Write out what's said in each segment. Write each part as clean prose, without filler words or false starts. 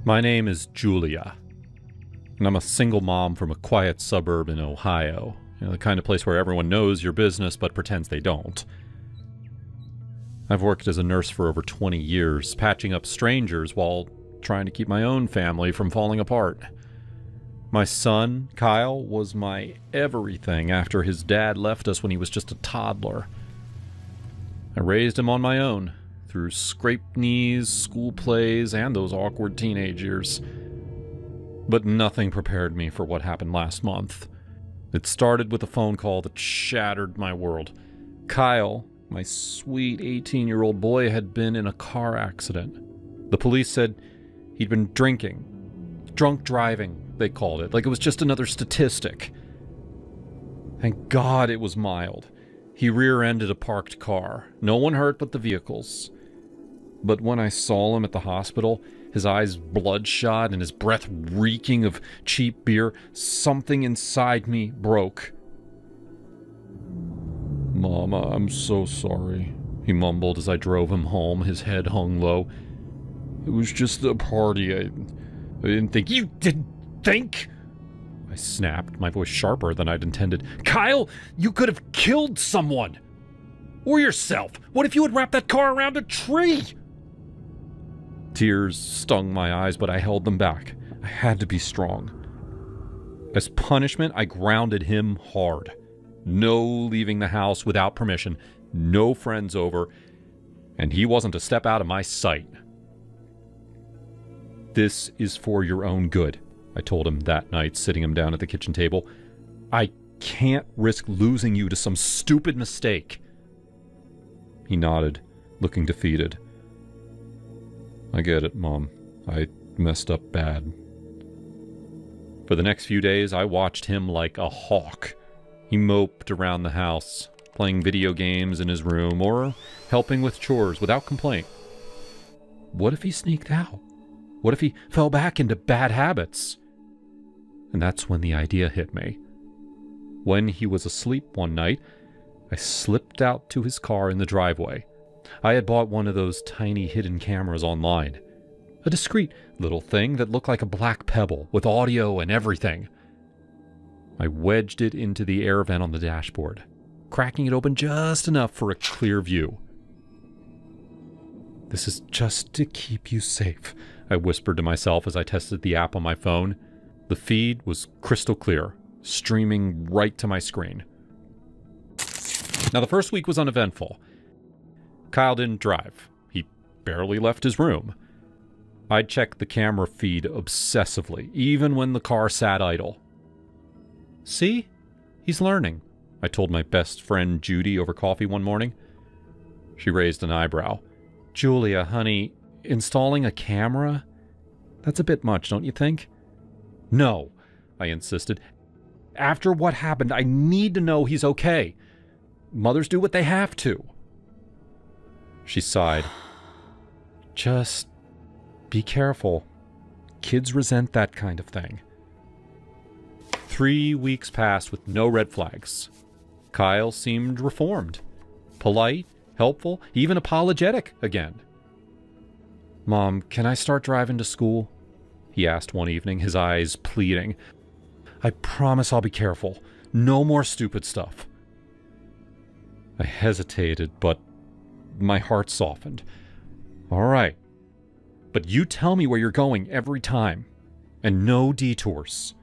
My name is Julia, and I'm a single mom from a quiet suburb in Ohio. The kind of place where everyone knows your business but pretends they don't. I've worked as a nurse for over 20 years, patching up strangers while trying to keep my own family from falling apart. My son, Kyle, was my everything after his dad left us when he was just a toddler. I raised him on my own, through scraped knees, school plays, and those awkward teenage years. But nothing prepared me for what happened last month. It started with a phone call that shattered my world. Kyle, my sweet 18-year-old boy, had been in a car accident. The police said he'd been drinking. Drunk driving, they called it, like it was just another statistic. Thank God it was mild. He rear-ended a parked car. No one hurt but the vehicles. But when I saw him at the hospital, his eyes bloodshot and his breath reeking of cheap beer, something inside me broke. "Mama, I'm so sorry," he mumbled as I drove him home, his head hung low. "It was just a party. I didn't think—" "You didn't think?" I snapped, my voice sharper than I'd intended. "Kyle, you could have killed someone! Or yourself! What if you had wrapped that car around a tree?" Tears stung my eyes, but I held them back. I had to be strong. As punishment, I grounded him hard. No leaving the house without permission, no friends over, and he wasn't a step out of my sight. "This is for your own good," I told him that night, sitting him down at the kitchen table. "I can't risk losing you to some stupid mistake." He nodded, looking defeated. "I get it, Mom. I messed up bad." For the next few days, I watched him like a hawk. He moped around the house, playing video games in his room or helping with chores without complaint. What if he sneaked out? What if he fell back into bad habits? And that's when the idea hit me. When he was asleep one night, I slipped out to his car in the driveway. I had bought one of those tiny hidden cameras online. A discreet little thing that looked like a black pebble with audio and everything. I wedged it into the air vent on the dashboard, cracking it open just enough for a clear view. "This is just to keep you safe," I whispered to myself as I tested the app on my phone. The feed was crystal clear, streaming right to my screen. Now, the first week was uneventful. Kyle didn't drive. He barely left his room. I'd check the camera feed obsessively, even when the car sat idle. "See? He's learning," I told my best friend Judy over coffee one morning. She raised an eyebrow. "Julia, honey, installing a camera? That's a bit much, don't you think?" "No," I insisted. "After what happened, I need to know he's okay. Mothers do what they have to." She sighed. "Just be careful. Kids resent that kind of thing." 3 weeks passed with no red flags. Kyle seemed reformed. Polite, helpful, even apologetic again. "Mom, can I start driving to school?" he asked one evening, his eyes pleading. "I promise I'll be careful. No more stupid stuff." I hesitated, but my heart softened. "All right. But you tell me where you're going every time. And no detours."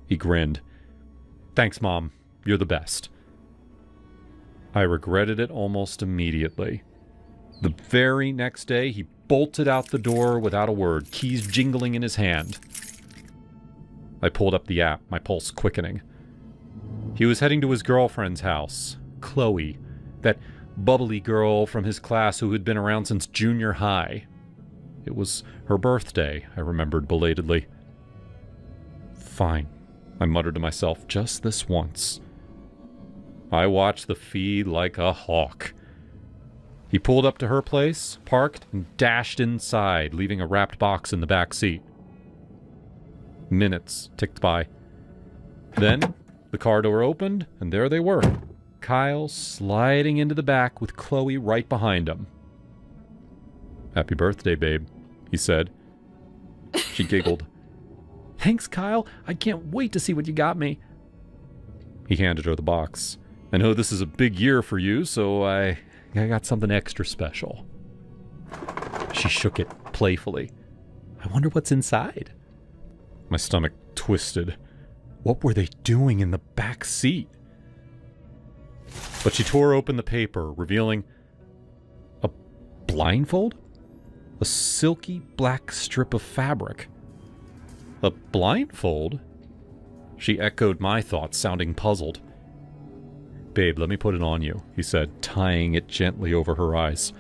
He grinned. "Thanks, Mom. You're the best." I regretted it almost immediately. The very next day, he bolted out the door without a word, keys jingling in his hand. I pulled up the app, my pulse quickening. He was heading to his girlfriend's house, Chloe, that bubbly girl from his class who had been around since junior high. It was her birthday, I remembered belatedly. "Fine," I muttered to myself, "just this once." I watched the feed like a hawk. He pulled up to her place, parked, and dashed inside, leaving a wrapped box in the back seat. Minutes ticked by. Then, the car door opened, and there they were. Kyle sliding into the back with Chloe right behind him. "Happy birthday, babe," he said. She giggled. Thanks, Kyle. I can't wait to see what you got me. He handed her the box. I know this is a big year for you, so I got something extra special. She shook it playfully. I wonder what's inside. My stomach twisted. What were they doing in the back seat? But she tore open the paper, revealing a blindfold? A silky black strip of fabric. A blindfold? She echoed my thoughts, sounding puzzled. Babe, let me put it on you, he said, tying it gently over her eyes.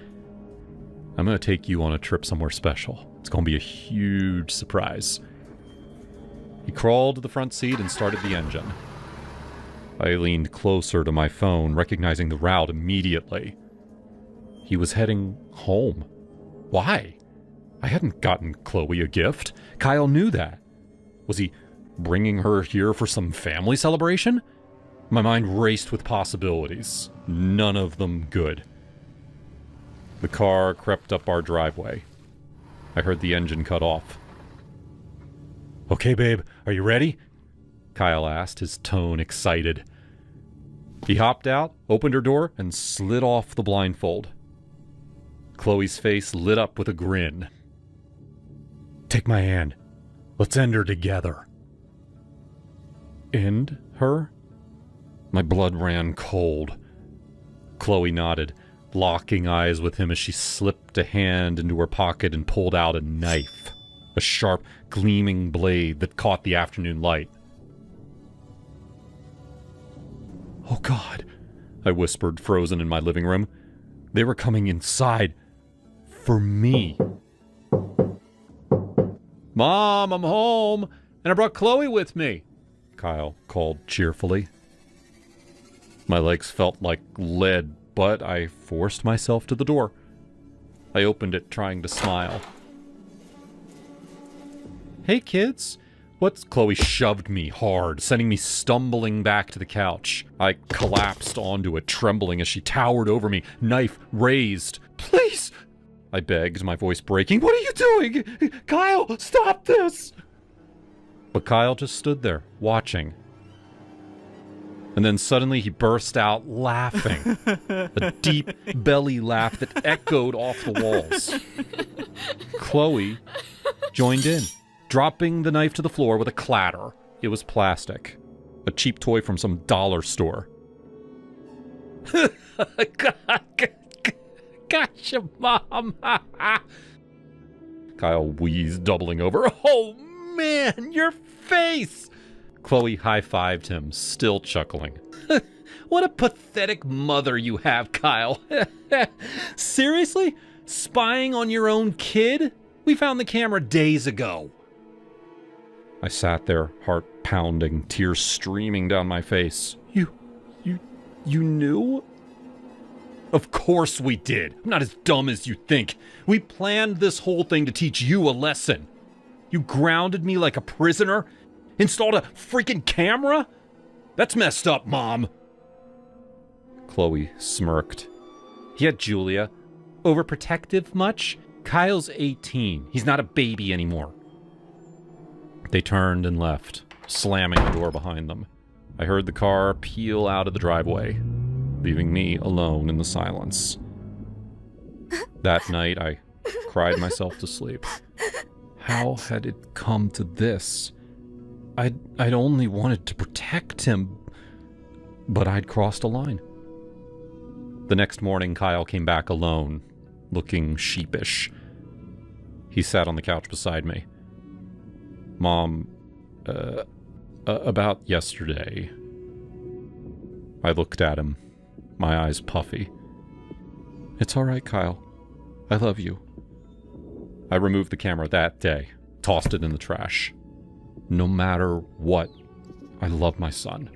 I'm going to take you on a trip somewhere special. It's going to be a huge surprise. He crawled to the front seat and started the engine. I leaned closer to my phone, recognizing the route immediately. He was heading home. Why? I hadn't gotten Chloe a gift. Kyle knew that. Was he bringing her here for some family celebration? My mind raced with possibilities, none of them good. The car crept up our driveway. I heard the engine cut off. Okay, babe, are you ready? Kyle asked, his tone excited. He hopped out, opened her door, and slid off the blindfold. Chloe's face lit up with a grin. Take my hand. Let's end her together. End her? My blood ran cold. Chloe nodded, locking eyes with him as she slipped a hand into her pocket and pulled out a knife, a sharp, gleaming blade that caught the afternoon light. Oh God, I whispered, frozen in my living room. They were coming inside. For me. Mom, I'm home, and I brought Chloe with me, Kyle called cheerfully. My legs felt like lead, but I forced myself to the door. I opened it, trying to smile. Hey, kids. What's... Chloe shoved me hard, sending me stumbling back to the couch. I collapsed onto it, trembling as she towered over me, knife raised. Please, I begged, my voice breaking. What are you doing? Kyle, stop this! But Kyle just stood there, watching. And then suddenly he burst out laughing. A deep belly laugh that echoed off the walls. Chloe joined in, dropping the knife to the floor with a clatter. It was plastic. A cheap toy from some dollar store. Gotcha, Mom! Kyle wheezed, doubling over. Oh, man, your face! Chloe high-fived him, still chuckling. What a pathetic mother you have, Kyle. Seriously? Spying on your own kid? We found the camera days ago. I sat there, heart pounding, tears streaming down my face. You knew? Of course we did. I'm not as dumb as you think. We planned this whole thing to teach you a lesson. You grounded me like a prisoner? Installed a freaking camera? That's messed up, Mom. Chloe smirked. Yeah, Julia. Overprotective much? Kyle's 18. He's not a baby anymore. They turned and left, slamming the door behind them. I heard the car peel out of the driveway, leaving me alone in the silence. That night, I cried myself to sleep. How had it come to this? I'd only wanted to protect him, but I'd crossed a line. The next morning, Kyle came back alone, looking sheepish. He sat on the couch beside me. Mom, about yesterday. I looked at him, my eyes puffy. It's all right, Kyle. I love you. I removed the camera that day, tossed it in the trash. No matter what, I love my son.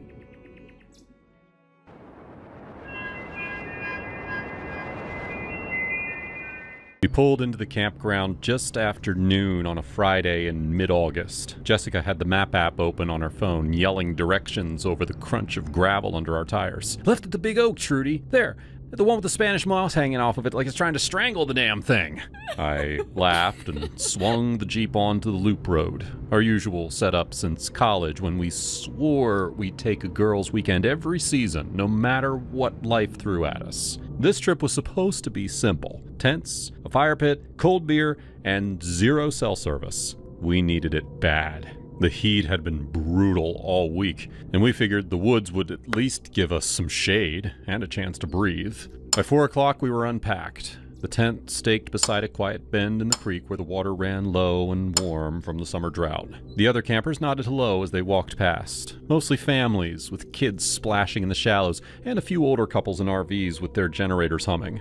We pulled into the campground just after noon on a Friday in mid-August. Jessica had the map app open on her phone, yelling directions over the crunch of gravel under our tires. Left at the big oak, Trudy. There. The one with the Spanish moss hanging off of it like it's trying to strangle the damn thing. I laughed and swung the Jeep onto the loop road, our usual setup since college when we swore we'd take a girls' weekend every season, no matter what life threw at us. This trip was supposed to be simple. Tents, a fire pit, cold beer, and 0 cell service. We needed it bad. The heat had been brutal all week, and we figured the woods would at least give us some shade and a chance to breathe. By 4 o'clock, we were unpacked. The tent staked beside a quiet bend in the creek where the water ran low and warm from the summer drought. The other campers nodded hello as they walked past, mostly families with kids splashing in the shallows and a few older couples in RVs with their generators humming.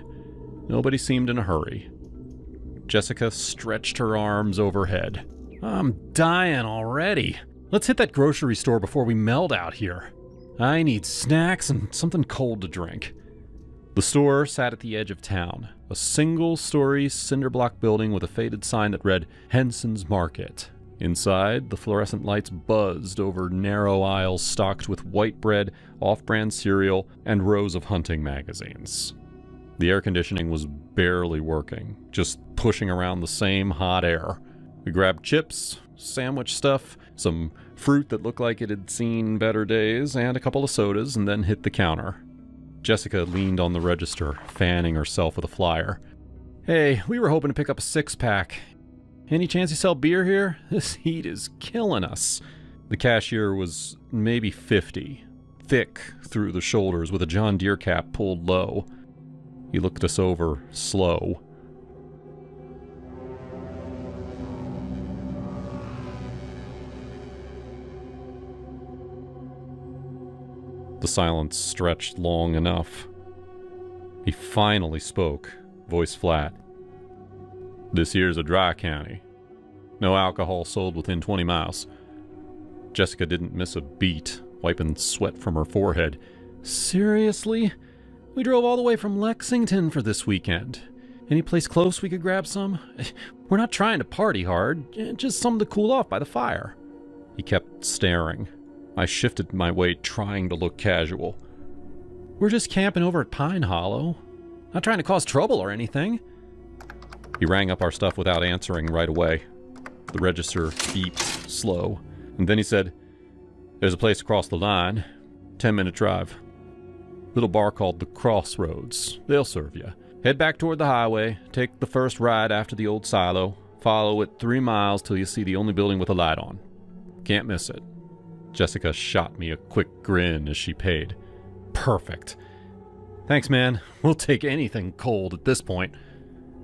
Nobody seemed in a hurry. Jessica stretched her arms overhead. I'm dying already. Let's hit that grocery store before we melt out here. I need snacks and something cold to drink. The store sat at the edge of town, a single-story cinder-block building with a faded sign that read Henson's Market. Inside, the fluorescent lights buzzed over narrow aisles stocked with white bread, off-brand cereal, and rows of hunting magazines. The air conditioning was barely working, just pushing around the same hot air. We grabbed chips, sandwich stuff, some fruit that looked like it had seen better days, and a couple of sodas, and then hit the counter. Jessica leaned on the register, fanning herself with a flyer. Hey, we were hoping to pick up a 6-pack. Any chance you sell beer here? This heat is killing us. The cashier was maybe 50, thick through the shoulders with a John Deere cap pulled low. He looked us over, slow. The silence stretched long enough. He finally spoke, voice flat. This here's a dry county. No alcohol sold within 20 miles. Jessica didn't miss a beat, wiping sweat from her forehead. Seriously? We drove all the way from Lexington for this weekend. Any place close we could grab some? We're not trying to party hard, just something to cool off by the fire. He kept staring. I shifted my weight, trying to look casual. We're just camping over at Pine Hollow. Not trying to cause trouble or anything. He rang up our stuff without answering right away. The register beeped, slow. And then he said, There's a place across the line. 10-minute drive. Little bar called the Crossroads. They'll serve you. Head back toward the highway. Take the first right after the old silo. Follow it 3 miles till you see the only building with a light on. Can't miss it. Jessica shot me a quick grin as she paid. Perfect. Thanks, man. We'll take anything cold at this point.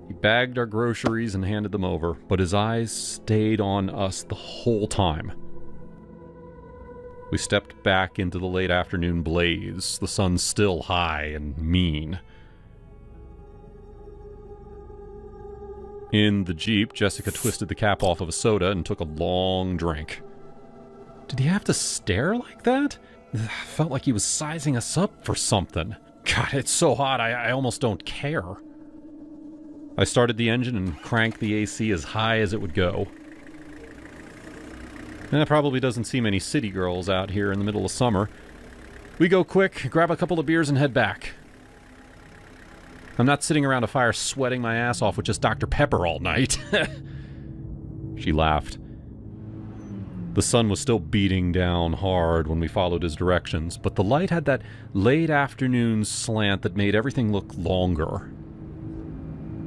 He bagged our groceries and handed them over, but his eyes stayed on us the whole time. We stepped back into the late afternoon blaze, the sun still high and mean. In the Jeep, Jessica twisted the cap off of a soda and took a long drink. Did he have to stare like that? Felt like he was sizing us up for something. God, it's so hot, I almost don't care. I started the engine and cranked the AC as high as it would go. And it probably doesn't see many city girls out here in the middle of summer. We go quick, grab a couple of beers and head back. I'm not sitting around a fire sweating my ass off with just Dr. Pepper all night. She laughed. The sun was still beating down hard when we followed his directions, but the light had that late afternoon slant that made everything look longer.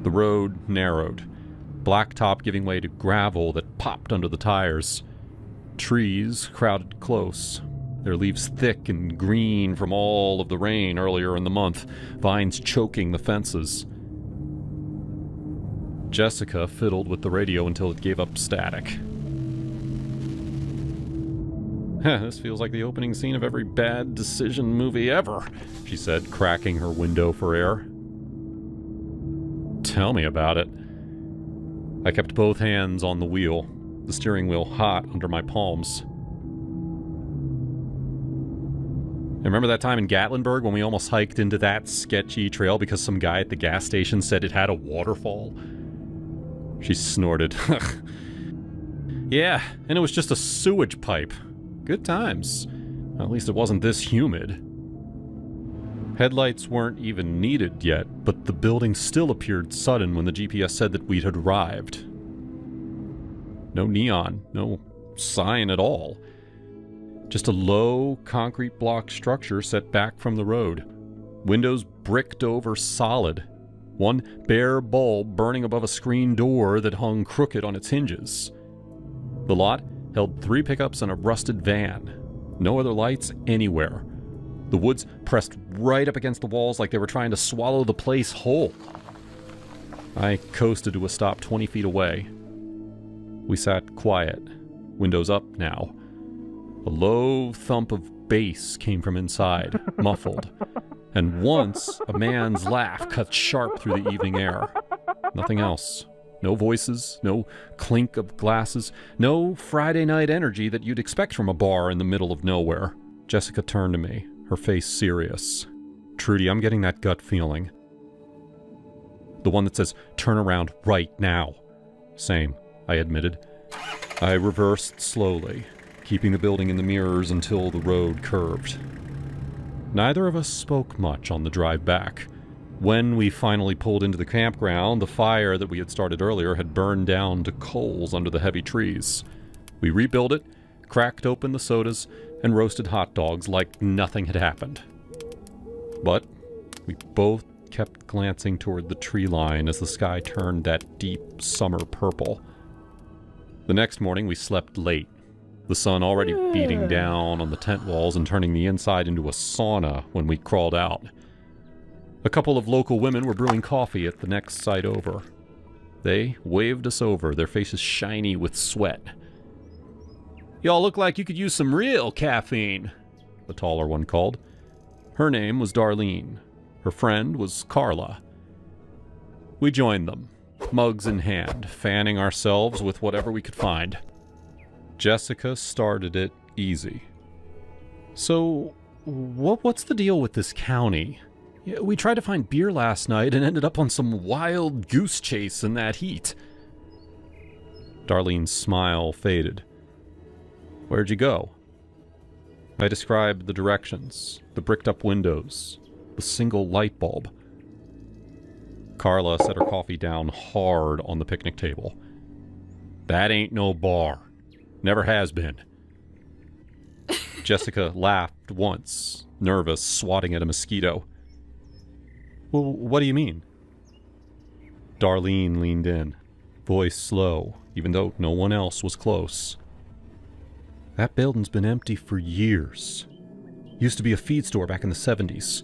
The road narrowed, blacktop giving way to gravel that popped under the tires. Trees crowded close, their leaves thick and green from all of the rain earlier in the month, vines choking the fences. Jessica fiddled with the radio until it gave up static. This feels like the opening scene of every bad decision movie ever, she said, cracking her window for air. Tell me about it. I kept both hands on the wheel, the steering wheel hot under my palms. Remember that time in Gatlinburg when we almost hiked into that sketchy trail because some guy at the gas station said it had a waterfall? She snorted. Yeah, and it was just a sewage pipe. Good times. At least it wasn't this humid. Headlights weren't even needed yet, but the building still appeared sudden when the GPS said that we had arrived. No neon, no sign at all. Just a low, concrete block structure set back from the road. Windows bricked over solid. One bare bulb burning above a screen door that hung crooked on its hinges. The lot held 3 pickups and a rusted van. No other lights anywhere. The woods pressed right up against the walls like they were trying to swallow the place whole. I coasted to a stop 20 feet away. We sat quiet, windows up now. A low thump of bass came from inside, muffled. And once, a man's laugh cut sharp through the evening air. Nothing else. No voices, no clink of glasses, no Friday night energy that you'd expect from a bar in the middle of nowhere. Jessica turned to me, her face serious. Trudy, I'm getting that gut feeling. The one that says, turn around right now. Same, I admitted. I reversed slowly, keeping the building in the mirrors until the road curved. Neither of us spoke much on the drive back. When we finally pulled into the campground, the fire that we had started earlier had burned down to coals under the heavy trees. We rebuilt it, cracked open the sodas, and roasted hot dogs like nothing had happened. But we both kept glancing toward the tree line as the sky turned that deep summer purple. The next morning we slept late, the sun already beating down on the tent walls and turning the inside into a sauna when we crawled out. A couple of local women were brewing coffee at the next site over. They waved us over, their faces shiny with sweat. "Y'all look like you could use some real caffeine," the taller one called. Her name was Darlene. Her friend was Carla. We joined them, mugs in hand, fanning ourselves with whatever we could find. Jessica started it easy. "So, what's the deal with this county? We tried to find beer last night and ended up on some wild goose chase in that heat." Darlene's smile faded. "Where'd you go?" I described the directions, the bricked-up windows, the single light bulb. Carla set her coffee down hard on the picnic table. "That ain't no bar. Never has been." Jessica laughed once, nervous, swatting at a mosquito. "Well, what do you mean?" Darlene leaned in, voice slow, even though no one else was close. "That building's been empty for years. Used to be a feed store back in the 70s.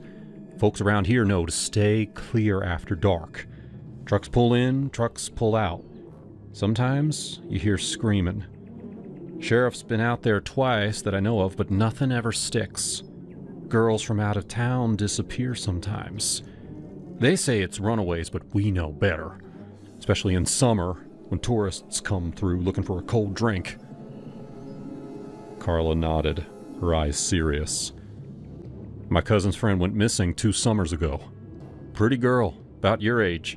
Folks around here know to stay clear after dark. Trucks pull in, trucks pull out. Sometimes you hear screaming. Sheriff's been out there twice that I know of, but nothing ever sticks. Girls from out of town disappear sometimes. They say it's runaways, but we know better. Especially in summer, when tourists come through looking for a cold drink." Carla nodded, her eyes serious. "My cousin's friend went missing 2 summers ago. Pretty girl, about your age.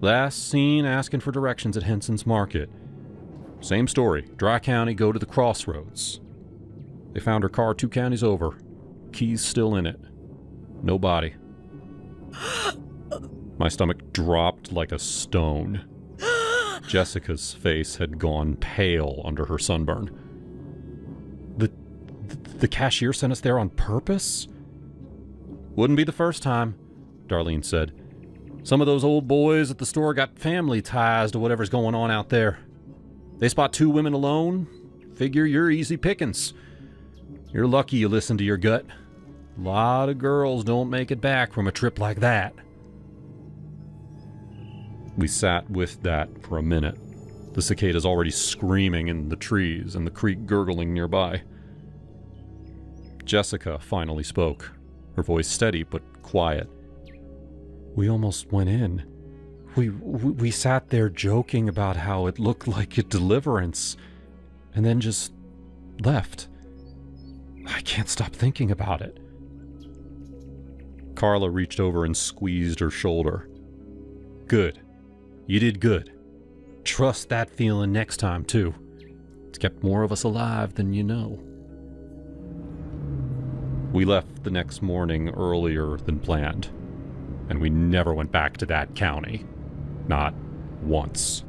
Last seen asking for directions at Henson's Market. Same story, Dry County, go to the crossroads. They found her car 2 counties over. Keys still in it. No body." My stomach dropped like a stone. Jessica's face had gone pale under her sunburn. The cashier sent us there on purpose?" "Wouldn't be the first time," Darlene said. "Some of those old boys at the store got family ties to whatever's going on out there. They spot 2 women alone, figure you're easy pickings. You're lucky you listened to your gut. A lot of girls don't make it back from a trip like that." We sat with that for a minute, the cicadas already screaming in the trees and the creek gurgling nearby. Jessica finally spoke, her voice steady but quiet. "We almost went in. We sat there joking about how it looked like a deliverance, and then just left. I can't stop thinking about it." Carla reached over and squeezed her shoulder. "Good. You did good. Trust that feeling next time, too. It's kept more of us alive than you know." We left the next morning earlier than planned, and we never went back to that county. Not once.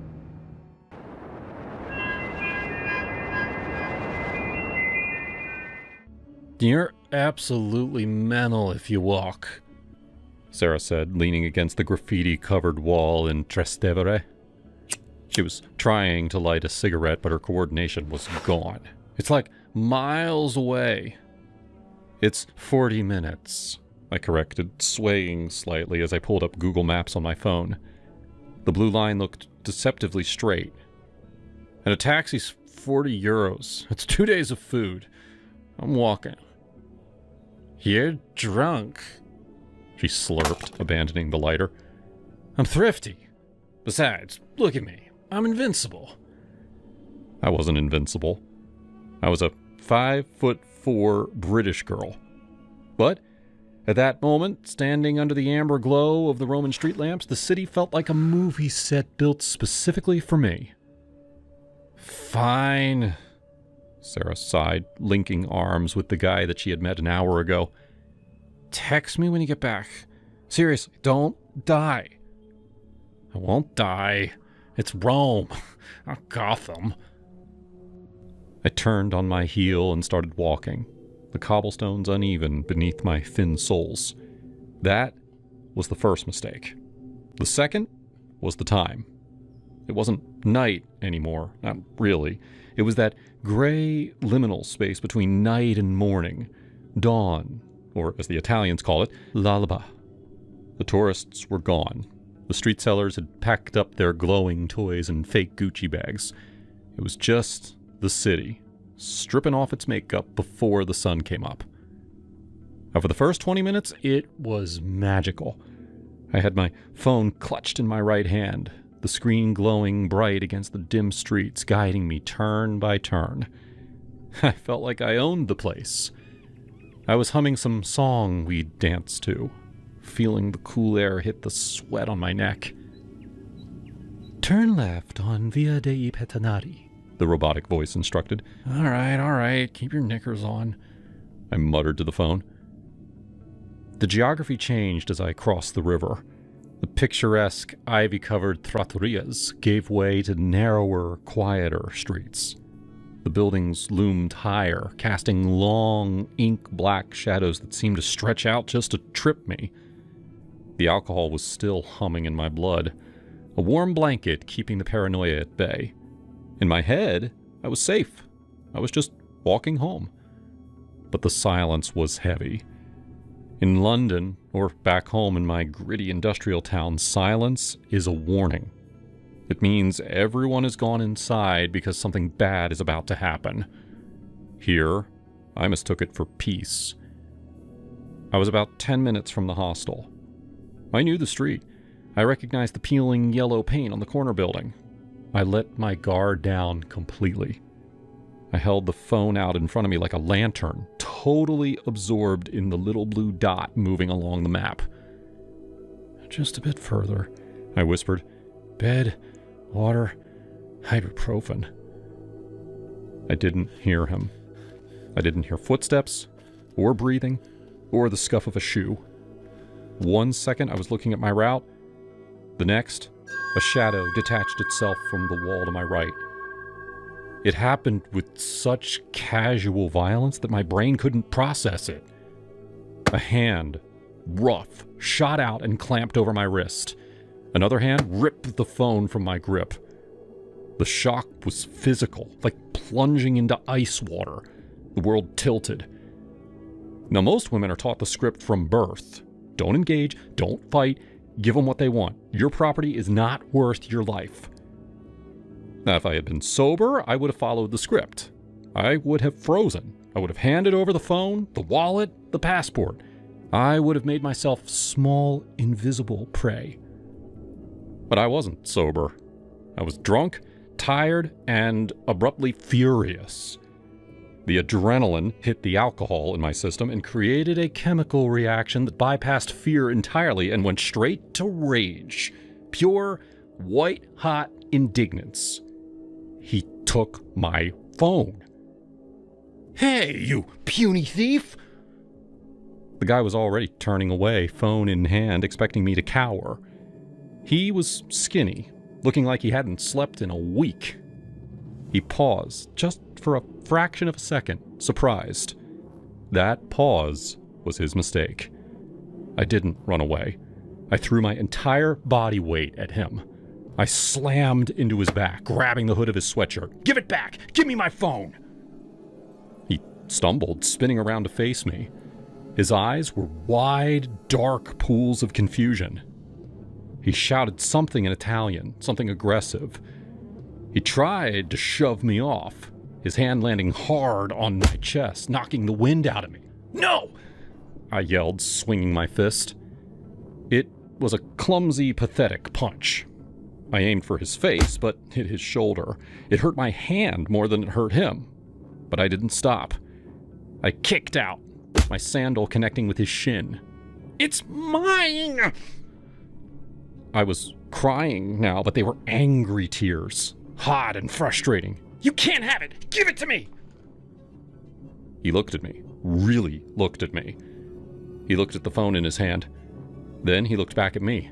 You're absolutely mental if you walk, Sarah said, leaning against the graffiti-covered wall in Trastevere. She was trying to light a cigarette, but her coordination was gone. It's like miles away. It's 40 minutes, I corrected, swaying slightly as I pulled up Google Maps on my phone. The blue line looked deceptively straight. And a taxi's 40 euros. It's 2 days of food. I'm walking. You're drunk, she slurped, abandoning the lighter. I'm thrifty. Besides, look at me. I'm invincible. I wasn't invincible. I was a 5'4" British girl. But at that moment, standing under the amber glow of the Roman street lamps, the city felt like a movie set built specifically for me. Fine, Sarah sighed, linking arms with the guy that she had met an hour ago. Text me when you get back. Seriously, don't die. I won't die. It's Rome, not Gotham. I turned on my heel and started walking, the cobblestones uneven beneath my thin soles. That was the first mistake. The second was the time. It wasn't night anymore, not really. It was that gray liminal space between night and morning, dawn, or as the Italians call it, l'alba. The tourists were gone. The street sellers had packed up their glowing toys in fake Gucci bags. It was just the city, stripping off its makeup before the sun came up. Now, for the first 20 minutes, it was magical. I had my phone clutched in my right hand, the screen glowing bright against the dim streets, guiding me turn by turn. I felt like I owned the place. I was humming some song we'd danced to, feeling the cool air hit the sweat on my neck. Turn left on Via dei Petanari, the robotic voice instructed. All right, keep your knickers on, I muttered to the phone. The geography changed as I crossed the river. The picturesque, ivy-covered trattorias gave way to narrower, quieter streets. The buildings loomed higher, casting long, ink-black shadows that seemed to stretch out just to trip me. The alcohol was still humming in my blood, a warm blanket keeping the paranoia at bay. In my head, I was safe. I was just walking home. But the silence was heavy. In London, or back home in my gritty industrial town, silence is a warning. It means everyone has gone inside because something bad is about to happen. Here, I mistook it for peace. I was about 10 minutes from the hostel. I knew the street. I recognized the peeling yellow paint on the corner building. I let my guard down completely. I held the phone out in front of me like a lantern, totally absorbed in the little blue dot moving along the map. Just a bit further, I whispered. Bed, water, ibuprofen. I didn't hear him. I didn't hear footsteps, or breathing, or the scuff of a shoe. 1 second I was looking at my route. The next, a shadow detached itself from the wall to my right. It happened with such casual violence that my brain couldn't process it. A hand, rough, shot out and clamped over my wrist. Another hand ripped the phone from my grip. The shock was physical, like plunging into ice water. The world tilted. Now, most women are taught the script from birth. Don't engage, don't fight, give them what they want. Your property is not worth your life. Now, if I had been sober, I would have followed the script. I would have frozen. I would have handed over the phone, the wallet, the passport. I would have made myself small, invisible prey. But I wasn't sober. I was drunk, tired, and abruptly furious. The adrenaline hit the alcohol in my system and created a chemical reaction that bypassed fear entirely and went straight to rage. Pure, white-hot indignance. He took my phone. Hey, you puny thief! The guy was already turning away, phone in hand, expecting me to cower. He was skinny, looking like he hadn't slept in a week. He paused, just for a fraction of a second, surprised. That pause was his mistake. I didn't run away. I threw my entire body weight at him. I slammed into his back, grabbing the hood of his sweatshirt. "Give it back! Give me my phone!" He stumbled, spinning around to face me. His eyes were wide, dark pools of confusion. He shouted something in Italian, something aggressive. He tried to shove me off, his hand landing hard on my chest, knocking the wind out of me. "No!" I yelled, swinging my fist. It was a clumsy, pathetic punch. I aimed for his face, but hit his shoulder. It hurt my hand more than it hurt him. But I didn't stop. I kicked out, my sandal connecting with his shin. "It's mine!" I was crying now, but they were angry tears, hot and frustrating. "You can't have it! Give it to me!" He looked at me, really looked at me. He looked at the phone in his hand. Then he looked back at me,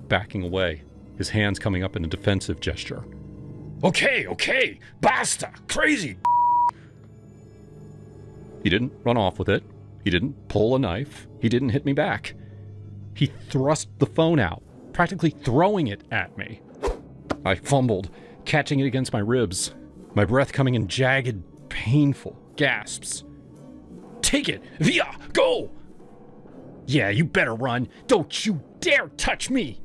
backing away, his hands coming up in a defensive gesture. Okay, basta, crazy." He didn't run off with it. He didn't pull a knife. He didn't hit me back. He thrust the phone out, practically throwing it at me. I fumbled, catching it against my ribs, my breath coming in jagged, painful gasps. "Take it! Via! Go!" "Yeah, you better run! Don't you dare touch me!"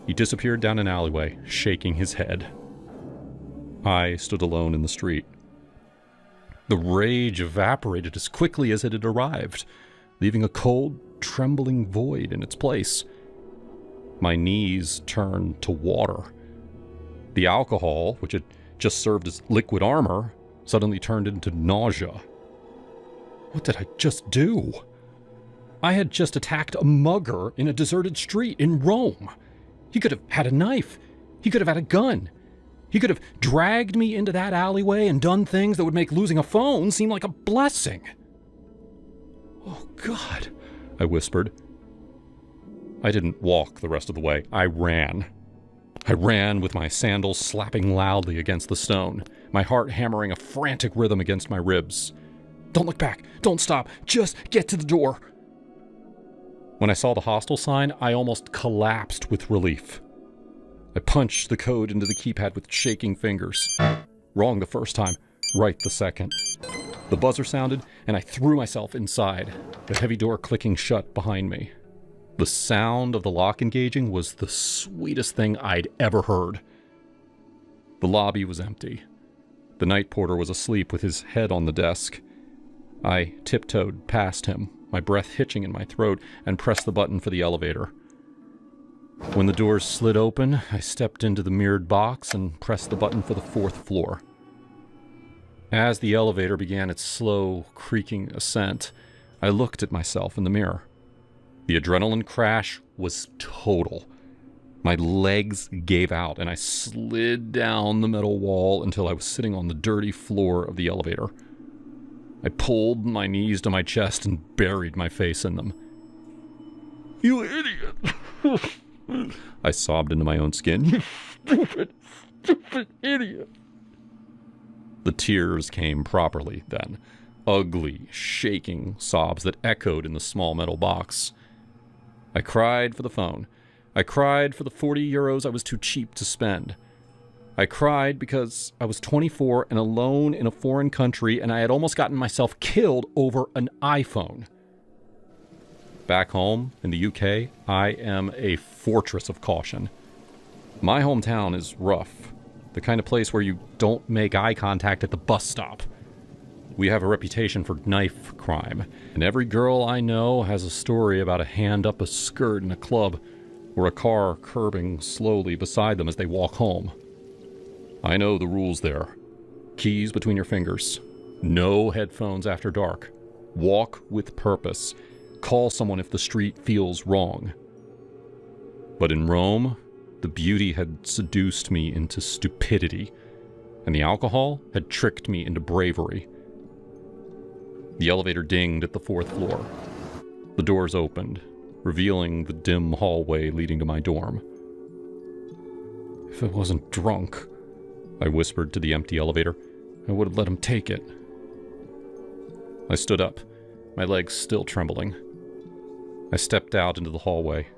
He disappeared down an alleyway, shaking his head. I stood alone in the street. The rage evaporated as quickly as it had arrived, leaving a cold, trembling void in its place. My knees turned to water. The alcohol, which had just served as liquid armor, suddenly turned into nausea. What did I just do? I had just attacked a mugger in a deserted street in Rome. He could have had a knife. He could have had a gun. He could have dragged me into that alleyway and done things that would make losing a phone seem like a blessing. "Oh, God," I whispered. I didn't walk the rest of the way. I ran. I ran with my sandals slapping loudly against the stone, my heart hammering a frantic rhythm against my ribs. "Don't look back. Don't stop. Just get to the door." When I saw the hostel sign, I almost collapsed with relief. I punched the code into the keypad with shaking fingers. Wrong the first time, right the second. The buzzer sounded, and I threw myself inside, the heavy door clicking shut behind me. The sound of the lock engaging was the sweetest thing I'd ever heard. The lobby was empty. The night porter was asleep with his head on the desk. I tiptoed past him, my breath hitching in my throat, and pressed the button for the elevator. When the doors slid open, I stepped into the mirrored box and pressed the button for the 4th floor. As the elevator began its slow, creaking ascent, I looked at myself in the mirror. The adrenaline crash was total. My legs gave out, and I slid down the metal wall until I was sitting on the dirty floor of the elevator. I pulled my knees to my chest and buried my face in them. "You idiot!" I sobbed into my own skin. "You stupid idiot!" The tears came properly then. Ugly, shaking sobs that echoed in the small metal box. I cried for the phone. I cried for the 40 euros I was too cheap to spend. I cried because I was 24 and alone in a foreign country, and I had almost gotten myself killed over an iPhone. Back home in the UK, I am a fortress of caution. My hometown is rough, the kind of place where you don't make eye contact at the bus stop. We have a reputation for knife crime, and every girl I know has a story about a hand up a skirt in a club, or a car curbing slowly beside them as they walk home. I know the rules there. Keys between your fingers. No headphones after dark. Walk with purpose. Call someone if the street feels wrong. But in Rome, the beauty had seduced me into stupidity, and the alcohol had tricked me into bravery. The elevator dinged at the 4th floor. The doors opened, revealing the dim hallway leading to my dorm. If I wasn't drunk, I whispered to the empty elevator, I would have let him take it. I stood up, my legs still trembling. I stepped out into the hallway.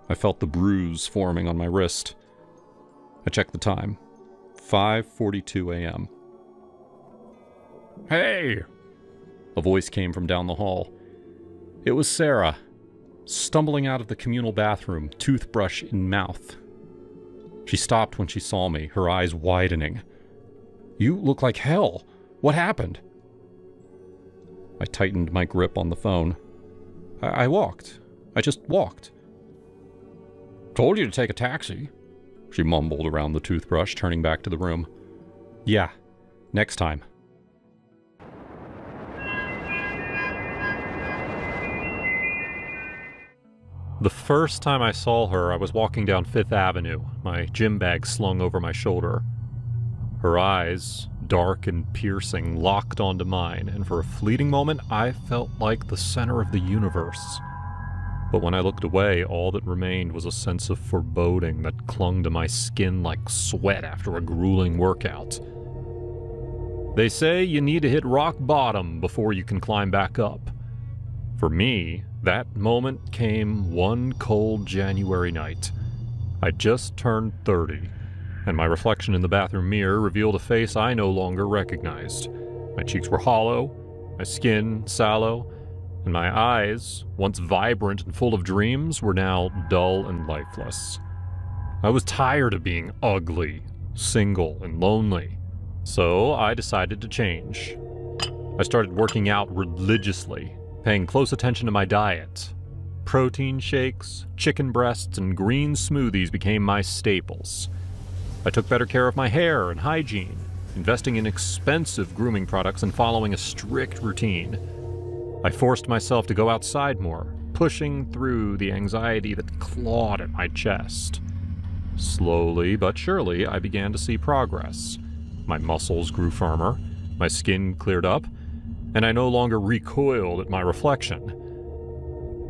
I felt the bruise forming on my wrist. I checked the time. 5:42 a.m. "Hey!" A voice came from down the hall. It was Sarah, stumbling out of the communal bathroom, toothbrush in mouth. She stopped when she saw me, her eyes widening. "You look like hell. What happened?" I tightened my grip on the phone. I walked. I just walked. "Told you to take a taxi," she mumbled around the toothbrush, turning back to the room. "Yeah, next time." The first time I saw her, I was walking down 5th Avenue, my gym bag slung over my shoulder. Her eyes, dark and piercing, locked onto mine, and for a fleeting moment, I felt like the center of the universe. But when I looked away, all that remained was a sense of foreboding that clung to my skin like sweat after a grueling workout. They say you need to hit rock bottom before you can climb back up. For me, that moment came one cold January night. I just turned 30, and my reflection in the bathroom mirror revealed a face I no longer recognized. My cheeks were hollow, my skin sallow, and my eyes, once vibrant and full of dreams, were now dull and lifeless. I was tired of being ugly, single, and lonely, so I decided to change. I started working out religiously, paying close attention to my diet. Protein shakes, chicken breasts, and green smoothies became my staples. I took better care of my hair and hygiene, investing in expensive grooming products and following a strict routine. I forced myself to go outside more, pushing through the anxiety that clawed at my chest. Slowly but surely, I began to see progress. My muscles grew firmer, my skin cleared up, and I no longer recoiled at my reflection.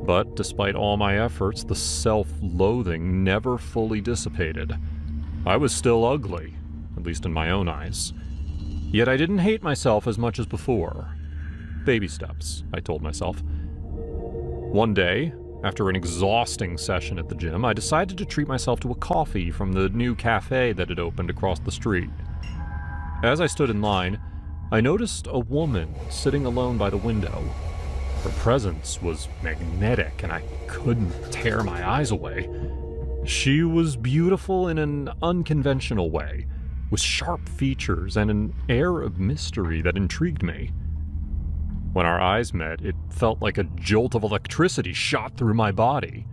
But despite all my efforts, the self-loathing never fully dissipated. I was still ugly, at least in my own eyes. Yet I didn't hate myself as much as before. Baby steps, I told myself. One day, after an exhausting session at the gym, I decided to treat myself to a coffee from the new cafe that had opened across the street. As I stood in line, I noticed a woman sitting alone by the window. Her presence was magnetic, and I couldn't tear my eyes away. She was beautiful in an unconventional way, with sharp features and an air of mystery that intrigued me. When our eyes met, it felt like a jolt of electricity shot through my body.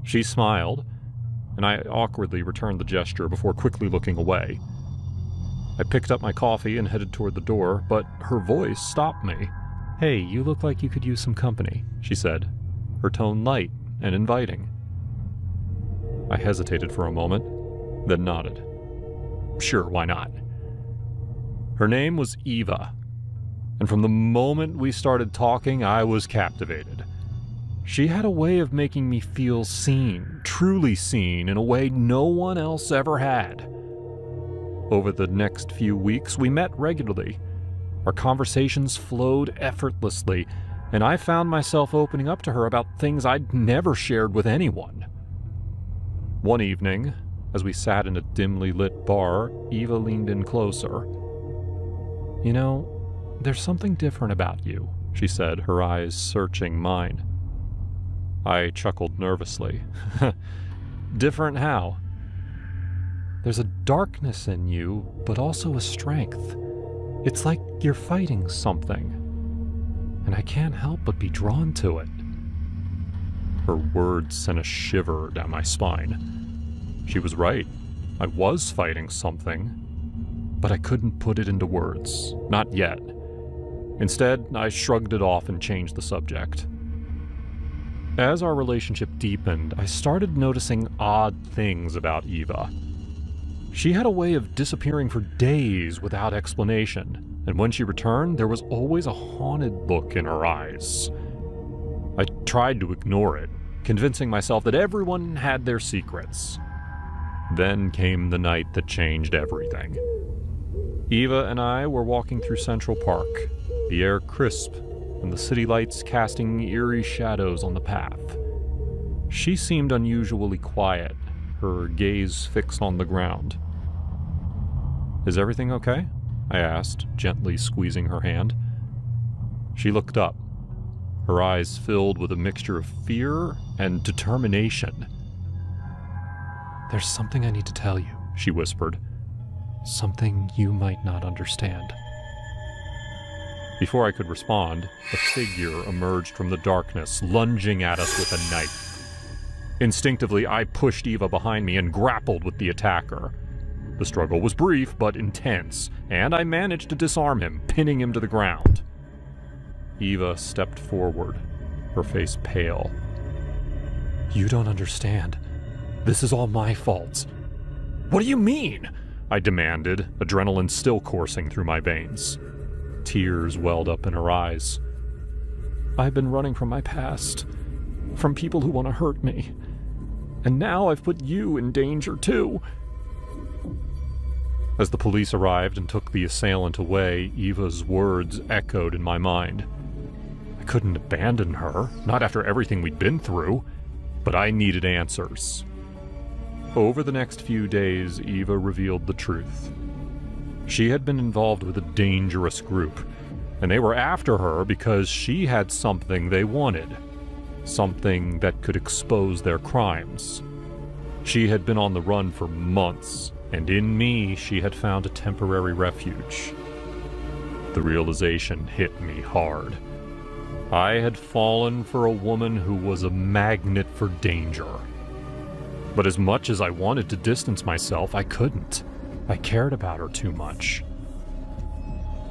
She smiled, and I awkwardly returned the gesture before quickly looking away. I picked up my coffee and headed toward the door, but her voice stopped me. "Hey, you look like you could use some company," she said, her tone light and inviting. I hesitated for a moment, then nodded. Sure, why not? Her name was Eva, and from the moment we started talking, I was captivated. She had a way of making me feel seen, truly seen, in a way no one else ever had. Over the next few weeks, we met regularly. Our conversations flowed effortlessly, and I found myself opening up to her about things I'd never shared with anyone. One evening, as we sat in a dimly lit bar, Eva leaned in closer. "You know, there's something different about you," she said, her eyes searching mine. I chuckled nervously. "Different how?" "There's a darkness in you, but also a strength. It's like you're fighting something, and I can't help but be drawn to it." Her words sent a shiver down my spine. She was right. I was fighting something, but I couldn't put it into words. Not yet. Instead, I shrugged it off and changed the subject. As our relationship deepened, I started noticing odd things about Eva. She had a way of disappearing for days without explanation. and when she returned, there was always a haunted look in her eyes. I tried to ignore it, convincing myself that everyone had their secrets. Then came the night that changed everything. Eva and I were walking through Central Park, the air crisp and the city lights casting eerie shadows on the path. She seemed unusually quiet, her gaze fixed on the ground. "Is everything okay?" I asked, gently squeezing her hand. She looked up, her eyes filled with a mixture of fear and determination. "There's something I need to tell you," she whispered. "Something you might not understand." Before I could respond, a figure emerged from the darkness, lunging at us with a knife. Instinctively, I pushed Eva behind me and grappled with the attacker. The struggle was brief but intense, and I managed to disarm him, pinning him to the ground. Eva stepped forward, her face pale. "You don't understand. This is all my fault." "What do you mean?" I demanded, adrenaline still coursing through my veins. Tears welled up in her eyes. "I've been running from my past, from people who want to hurt me. And now I've put you in danger too." As the police arrived and took the assailant away, Eva's words echoed in my mind. I couldn't abandon her, not after everything we'd been through, but I needed answers. Over the next few days, Eva revealed the truth. She had been involved with a dangerous group, and they were after her because she had something they wanted, something that could expose their crimes. She had been on the run for months, and in me she had found a temporary refuge. The realization hit me hard. I had fallen for a woman who was a magnet for danger. But as much as I wanted to distance myself, I couldn't. I cared about her too much.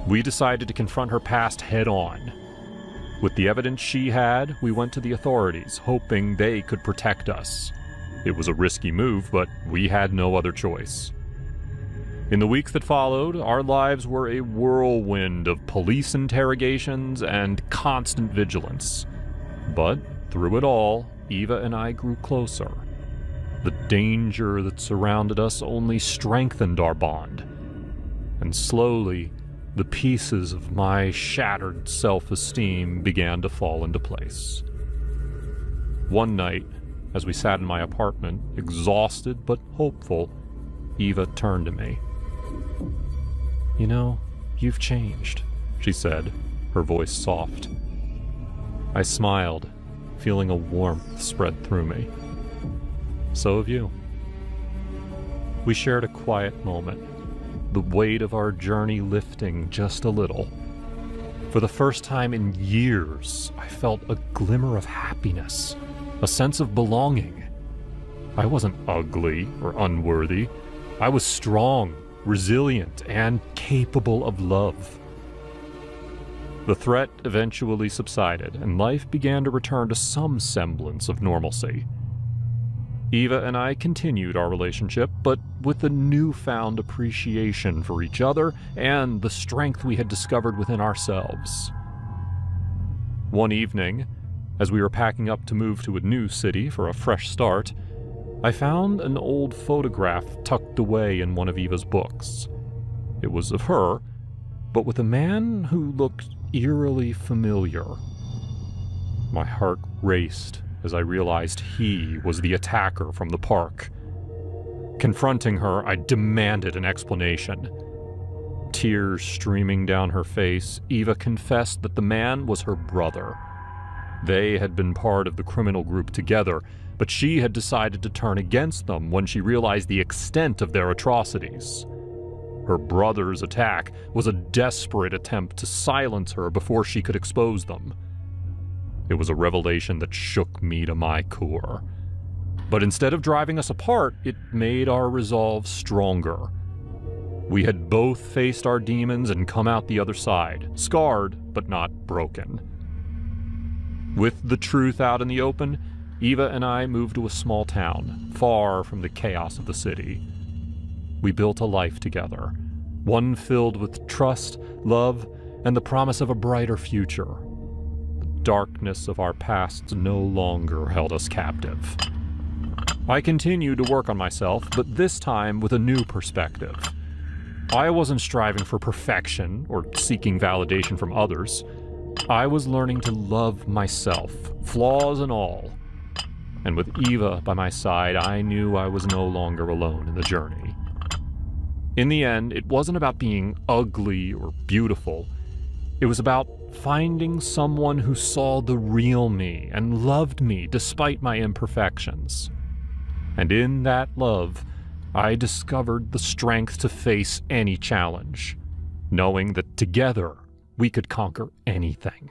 We decided to confront her past head-on. With the evidence she had, we went to the authorities, hoping they could protect us. It was a risky move, but we had no other choice. In the weeks that followed, our lives were a whirlwind of police interrogations and constant vigilance. But through it all, Eva and I grew closer. The danger that surrounded us only strengthened our bond. And slowly, the pieces of my shattered self-esteem began to fall into place. One night, as we sat in my apartment, exhausted but hopeful, Eva turned to me. "You know, you've changed," she said, her voice soft. I smiled, feeling a warmth spread through me. "So have you." We shared a quiet moment, the weight of our journey lifting just a little. For the first time in years, I felt a glimmer of happiness, a sense of belonging. I wasn't ugly or unworthy. I was strong, resilient, and capable of love. The threat eventually subsided, and life began to return to some semblance of normalcy. Eva and I continued our relationship, but with a newfound appreciation for each other and the strength we had discovered within ourselves. One evening, as we were packing up to move to a new city for a fresh start, I found an old photograph tucked away in one of Eva's books. It was of her, but with a man who looked eerily familiar. My heart raced as I realized he was the attacker from the park. Confronting her, I demanded an explanation. Tears streaming down her face, Eva confessed that the man was her brother. They had been part of the criminal group together, but she had decided to turn against them when she realized the extent of their atrocities. Her brother's attack was a desperate attempt to silence her before she could expose them. It was a revelation that shook me to my core. But instead of driving us apart, it made our resolve stronger. We had both faced our demons and come out the other side, scarred but not broken. With the truth out in the open, Eva and I moved to a small town, far from the chaos of the city. We built a life together, one filled with trust, love, and the promise of a brighter future. The darkness of our past no longer held us captive. I continued to work on myself, but this time with a new perspective. I wasn't striving for perfection or seeking validation from others. I was learning to love myself, flaws and all. And with Eva by my side, I knew I was no longer alone in the journey. In the end, it wasn't about being ugly or beautiful. It was about finding someone who saw the real me and loved me despite my imperfections. And in that love, I discovered the strength to face any challenge, knowing that together we could conquer anything.